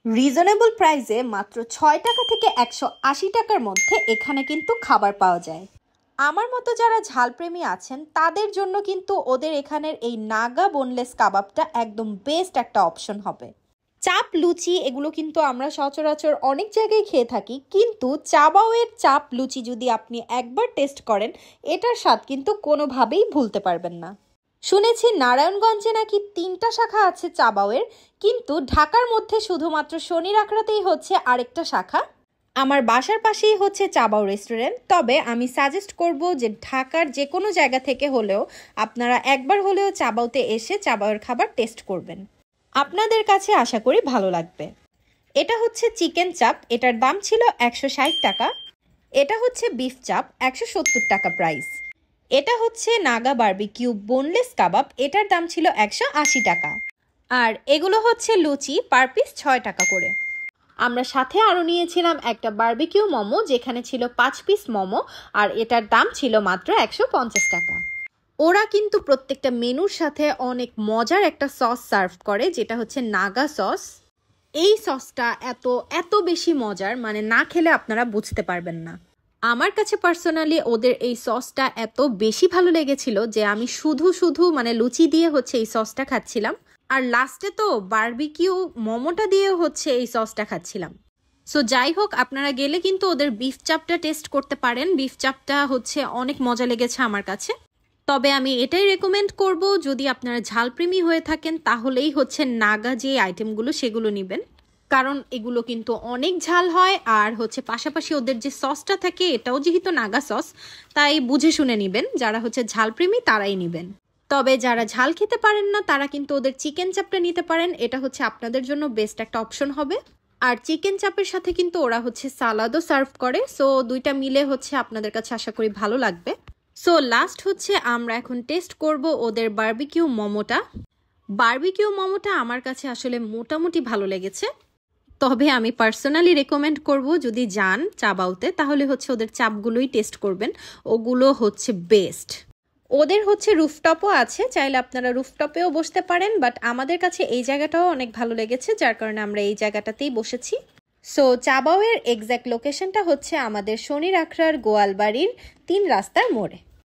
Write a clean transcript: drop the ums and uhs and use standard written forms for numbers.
Reasonable প্রাইসে মাত্র ৬ টাকা থেকে ১৮০ টাকার মধ্যে এখানে কিন্তু খাবার পাওয়া যায়। আমার মতো যারা ঝালপ্রেমী আছেন তাদের জন্য কিন্তু ওদের এখানের এই নাগা বোনলেস কাবাবটা একদম বেস্ট একটা অপশন হবে। চাপ লুচি এগুলো কিন্তু আমরা সচরাচর অনেক জায়গায় খেয়ে থাকি, কিন্তু চাবাওয়ের চাপ লুচি যদি আপনি একবার টেস্ট করেন এটার স্বাদ কিন্তু কোনোভাবেই ভুলতে পারবেন না। শুনেছি নারায়ণগঞ্জে নাকি ৩টা শাখা আছে চাবাওয়ের, কিন্তু ঢাকার মধ্যে শুধুমাত্র শনির আখড়াতেই হচ্ছে আরেকটা শাখা। আমার বাসার পাশেই হচ্ছে চাবাও রেস্টুরেন্ট, তবে আমি সাজেস্ট করব যে ঢাকার যে কোনো জায়গা থেকে হলেও আপনারা একবার হলেও চাবাওতে এসে চাবাওয়ের খাবার টেস্ট করবেন, আপনাদের কাছে আশা করি ভালো লাগবে। এটা হচ্ছে চিকেন চাপ, এটার দাম ছিল ১৬০ টাকা। এটা হচ্ছে বিফ চাপ, ১৭০ টাকা প্রাইস। এটা হচ্ছে নাগা বারবিকিউ বোনলেস কাবাব, এটার দাম ছিল ১৮০ টাকা। আর এগুলো হচ্ছে লুচি, পার পিস ৬ টাকা করে। আমরা সাথে আরও নিয়েছিলাম একটা বারবিকিউ মোমো, যেখানে ছিল ৫ পিস মোমো, আর এটার দাম ছিল মাত্র ১৫০ টাকা। ওরা কিন্তু প্রত্যেকটা মেনুর সাথে অনেক মজার একটা সস সার্ভ করে, যেটা হচ্ছে নাগা সস। এই সসটা এত এত বেশি মজার, মানে না খেলে আপনারা বুঝতে পারবেন না। আমার কাছে পার্সোনালি ওদের এই সসটা এত বেশি ভালো লেগেছিল যে আমি শুধু মানে লুচি দিয়ে হচ্ছে এই সসটা খাচ্ছিলাম, আর লাস্টে তো বারবিকিউ মোমোটা দিয়ে হচ্ছে এই সসটা খাচ্ছিলাম। সো যাই হোক, আপনারা গেলে কিন্তু ওদের বিফ চাপটা টেস্ট করতে পারেন। বিফ চাপটা হচ্ছে অনেক মজা লেগেছে আমার কাছে। তবে আমি এটাই রেকমেন্ড করব, যদি আপনারা ঝালপ্রেমী হয়ে থাকেন তাহলেই হচ্ছে নাগা যে আইটেমগুলো সেগুলো নেবেন, কারণ এগুলো কিন্তু অনেক ঝাল হয়। আর হচ্ছে পাশাপাশি ওদের যে সসটা থাকে এটাও যেহেতু নাগা সস, তাই বুঝে শুনে নেবেন। যারা হচ্ছে ঝালপ্রেমী তারাই নেবেন। তবে যারা ঝাল খেতে পারেন না তারা কিন্তু ওদের চিকেন চাপটা নিতে পারেন, এটা হচ্ছে আপনাদের জন্য বেস্ট একটা অপশন হবে। আর চিকেন চাপের সাথে কিন্তু ওরা হচ্ছে সালাদও সার্ভ করে, সো দুইটা মিলে হচ্ছে আপনাদের কাছে আশা করি ভালো লাগবে। সো লাস্ট হচ্ছে আমরা এখন টেস্ট করব ওদের বারবিকিউ মোমোটা। বারবিকিউ মোমোটা আমার কাছে আসলে মোটামুটি ভালো লেগেছে, তবে আমি পার্সোনালি রেকমেন্ড করব যদি যান চাবাওতে তাহলে হচ্ছে ওদের চাপগুলোই টেস্ট করবেন, ওগুলো হচ্ছে বেস্ট। ওদের হচ্ছে রুফটপও আছে, চাইলে আপনারা রুফটপেও বসতে পারেন, বাট আমাদের কাছে এই জায়গাটাও অনেক ভালো লেগেছে, যার কারণে আমরা এই জায়গাটাতেই বসেছি। সো চাবাওয়ের এক্স্যাক্ট লোকেশনটা হচ্ছে আমাদের শনির আখড়ার গোয়ালবাড়ির ৩ রাস্তার মোড়ে।